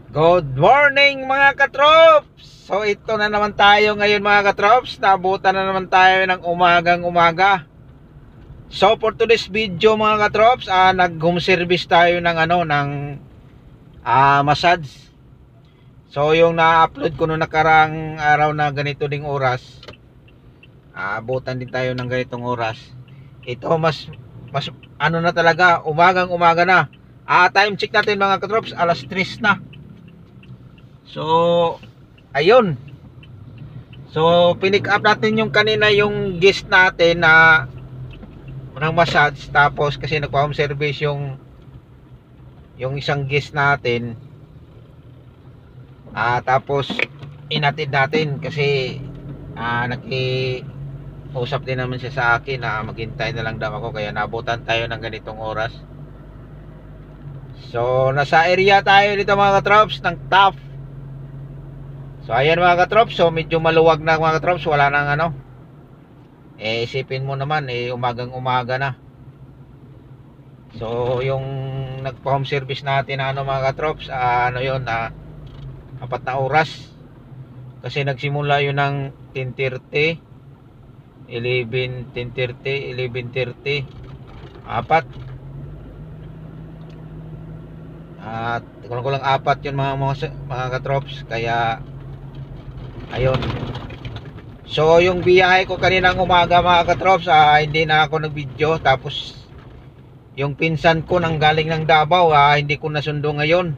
Good morning mga katrops! So ito na naman tayo ngayon mga katrops. Nabutan na naman tayo ng umagang umaga. So for today's video mga katrops, nag home service tayo ng massage. So yung na-upload ko noong nakarang araw na ganito ding oras, abutan din tayo ng ganitong oras. Ito mas ano na talaga, umagang umaga na. Time check natin mga katrops, alas 3 na. So ayun. So pinick up natin yung kanina yung guest natin na ng massage, tapos kasi nagpa-home service yung isang guest natin. Tapos inatid natin kasi naki-usap din naman siya sa akin na maghintay na lang daw ako, kaya nabutan tayo ng ganitong oras. So nasa area tayo dito mga katrops ng TAF. So ayan mga katrops, so medyo maluwag na mga katrops, wala nang isipin mo naman umagang umaga na. So yung nagpa home service natin na mga katrops, yun na 4 na oras kasi nagsimula yun ng 10:30, 11, 10:30, 11:30, 4 at kulang 4 yun mga katrops, kaya ayun. So yung biyahe ko kaninang umaga mga katrops, hindi na ako nag-video. Tapos yung pinsan ko nang galing ng Davao, hindi ko nasundo ngayon.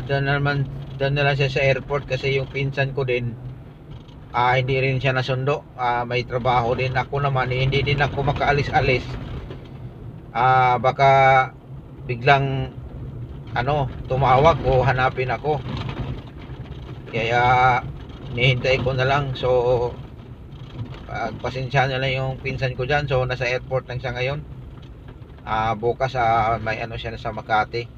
Doon na lang siya sa airport kasi yung pinsan ko din, hindi rin siya nasundo. May trabaho din. Ako naman, hindi din ako makaalis-alis. Baka biglang tumawag o hanapin ako. Kaya nihintay ko na lang. So pasensya na lang yung pinsan ko dyan. So nasa airport lang siya ngayon. Bukas may siya sa Makati.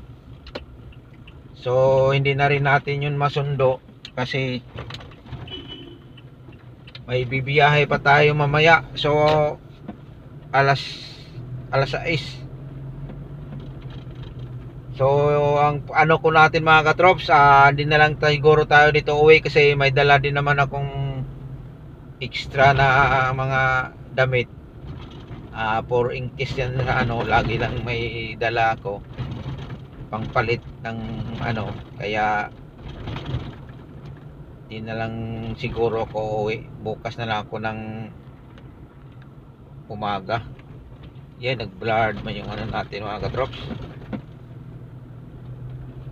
So hindi na rin natin yun masundo kasi may bibiyahe pa tayo mamaya. So alas 6. So ang ko natin mga katrops, hindi na lang siguro tayo dito uwi kasi may dala din naman akong extra na mga damit. For in case yan na lagi lang may dala ako pangpalit ng kaya di na lang siguro ako uwi. Bukas na lang ako ng umaga. Yan, nag-blurred man yung natin mga katrops.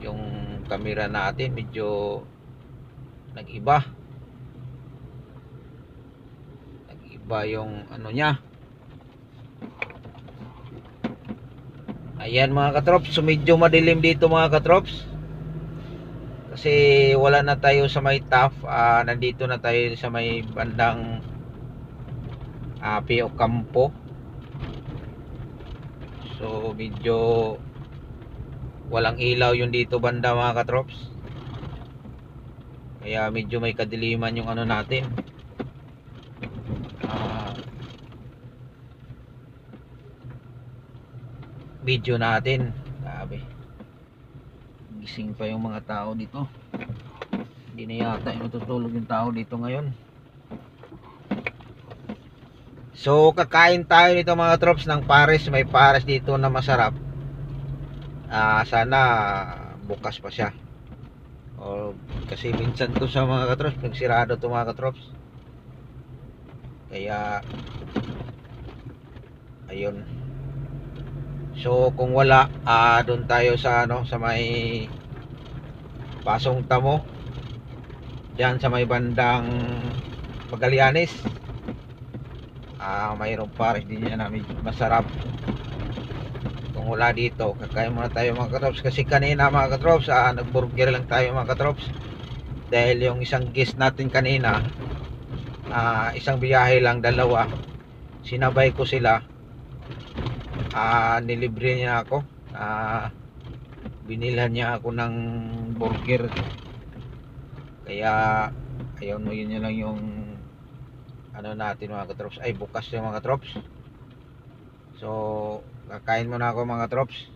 Yung camera natin medyo nag-iba yung niya. Ayan mga katrops, so medyo madilim dito mga katrops kasi wala na tayo sa may TAF. Nandito na tayo sa may bandang Pio Campo. So medyo walang ilaw yun dito banda mga katrops, kaya medyo may kadiliman yung natin. Video natin, grabe, gising pa yung mga tao dito. Hindi na yata natutulog yung tao dito ngayon. So kakain tayo dito mga katrops ng pares. May pares dito na masarap. Sana bukas pa siya, kasi minsan to sa mga katrops nagsirado to mga katrops, kaya ayun. So kung wala, doon tayo sa sa may Pasong Tamo, diyan sa may bandang Magallanes. Mayroong pares din yan na masarap. Kung wala dito, kakain muna tayo mga katrops kasi kanina mga katrops, nag-burger lang tayo mga katrops dahil yung isang guest natin kanina, isang biyahe lang, dalawa, sinabay ko sila. Nilibre niya ako, binilhan niya ako ng burger, kaya ayun mo, yun lang yung natin mga katrops. Ay bukas yung mga katrops. So kakain muna ako mga trops.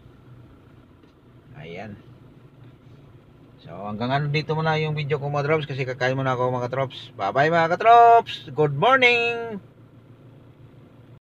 Ayan. So hanggang ano dito muna yung video ko mga drops kasi kakain muna ako mga trops. Bye bye mga katrops. Good morning.